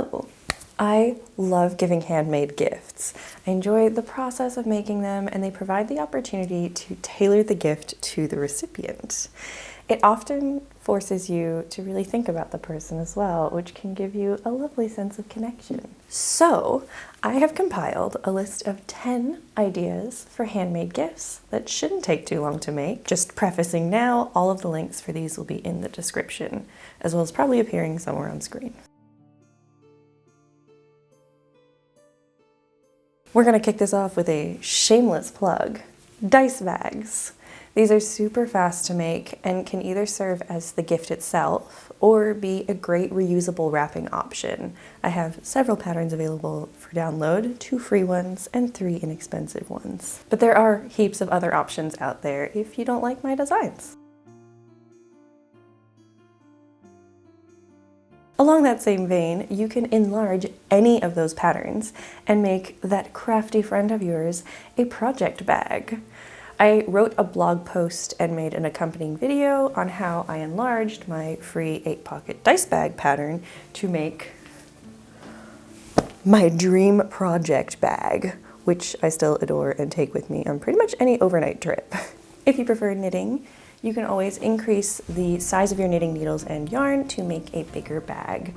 So, I love giving handmade gifts. I enjoy the process of making them, and they provide the opportunity to tailor the gift to the recipient. It often forces you to really think about the person as well, which can give you a lovely sense of connection. So, I have compiled a list of 10 ideas for handmade gifts that shouldn't take too long to make. Just prefacing now, all of the links for these will be in the description, as well as probably appearing somewhere on screen. We're gonna kick this off with a shameless plug. Dice bags. These are super fast to make and can either serve as the gift itself or be a great reusable wrapping option. I have several patterns available for download, 2 free ones and 3 inexpensive ones. But there are heaps of other options out there if you don't like my designs. Along that same vein, you can enlarge any of those patterns and make that crafty friend of yours a project bag. I wrote a blog post and made an accompanying video on how I enlarged my free 8-pocket dice bag pattern to make my dream project bag, which I still adore and take with me on pretty much any overnight trip. If you prefer knitting, you can always increase the size of your knitting needles and yarn to make a bigger bag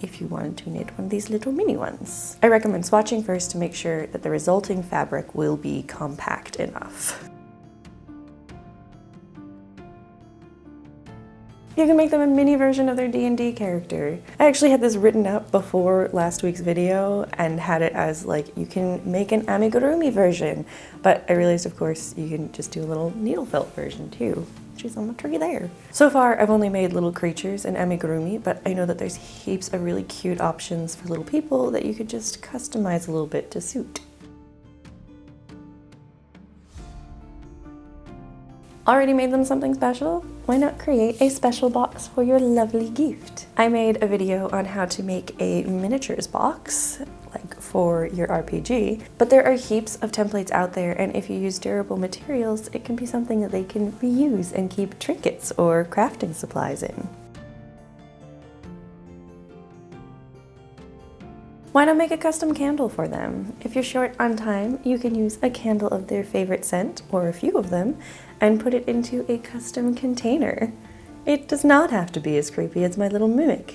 if you wanted to knit one of these little mini ones. I recommend swatching first to make sure that the resulting fabric will be compact enough. You can make them a mini version of their D&D character. I actually had this written up before last week's video and had it as like, you can make an amigurumi version, but I realized of course you can just do a little needle felt version too. She's on the tree there. So far I've only made little creatures in amigurumi, but I know that there's heaps of really cute options for little people that you could just customize a little bit to suit. Already made them something special? Why not create a special box for your lovely gift? I made a video on how to make a miniatures box, like for your RPG, but there are heaps of templates out there, and if you use durable materials, it can be something that they can reuse and keep trinkets or crafting supplies in. Why not make a custom candle for them? If you're short on time, you can use a candle of their favorite scent, or a few of them, and put it into a custom container. It does not have to be as creepy as my little mimic.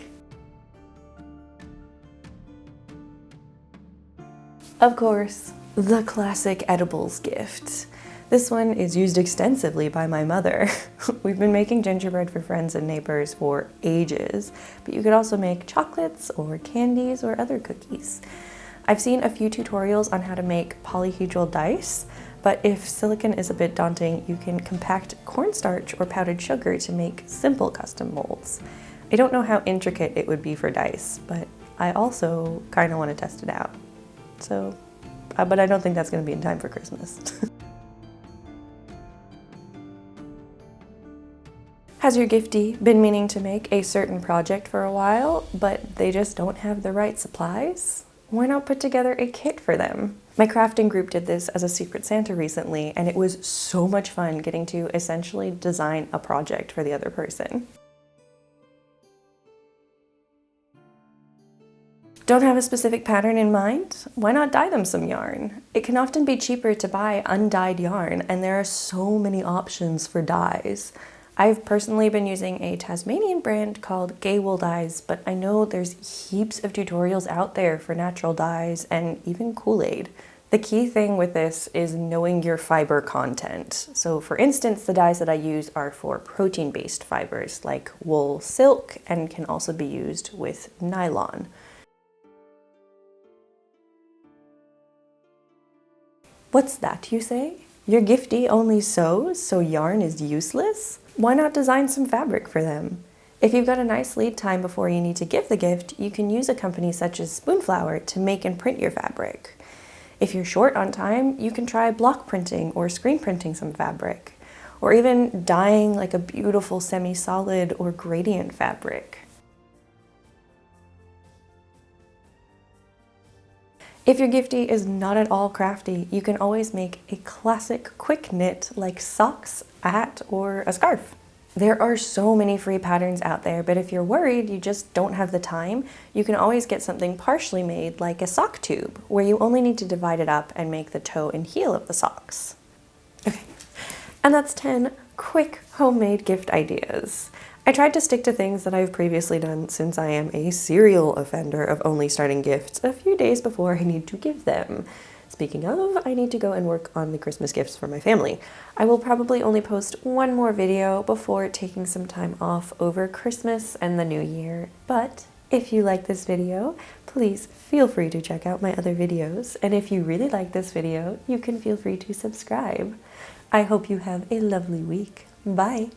Of course, the classic edibles gift. This one is used extensively by my mother. We've been making gingerbread for friends and neighbors for ages, but you could also make chocolates or candies or other cookies. I've seen a few tutorials on how to make polyhedral dice, but if silicone is a bit daunting, you can compact cornstarch or powdered sugar to make simple custom molds. I don't know how intricate it would be for dice, but I also kind of want to test it out. So, but I don't think that's going to be in time for Christmas. Has your giftee been meaning to make a certain project for a while, but they just don't have the right supplies? Why not put together a kit for them? My crafting group did this as a Secret Santa recently, and it was so much fun getting to essentially design a project for the other person. Don't have a specific pattern in mind? Why not dye them some yarn? It can often be cheaper to buy undyed yarn, and there are so many options for dyes. I've personally been using a Tasmanian brand called Gay Wool Dyes, but I know there's heaps of tutorials out there for natural dyes and even Kool-Aid. The key thing with this is knowing your fiber content. So for instance, the dyes that I use are for protein-based fibers like wool, silk, and can also be used with nylon. What's that, you say? Your giftee only sews, so yarn is useless? Why not design some fabric for them? If you've got a nice lead time before you need to give the gift, you can use a company such as Spoonflower to make and print your fabric. If you're short on time, you can try block printing or screen printing some fabric, or even dyeing like a beautiful semi-solid or gradient fabric. If your giftee is not at all crafty, you can always make a classic quick knit like socks, a hat, or a scarf. There are so many free patterns out there, but if you're worried you just don't have the time, you can always get something partially made like a sock tube, where you only need to divide it up and make the toe and heel of the socks. Okay, and that's 10 quick homemade gift ideas. I tried to stick to things that I've previously done since I am a serial offender of only starting gifts a few days before I need to give them. Speaking of, I need to go and work on the Christmas gifts for my family. I will probably only post one more video before taking some time off over Christmas and the New Year, but if you like this video, please feel free to check out my other videos, and if you really like this video, you can feel free to subscribe. I hope you have a lovely week. Bye!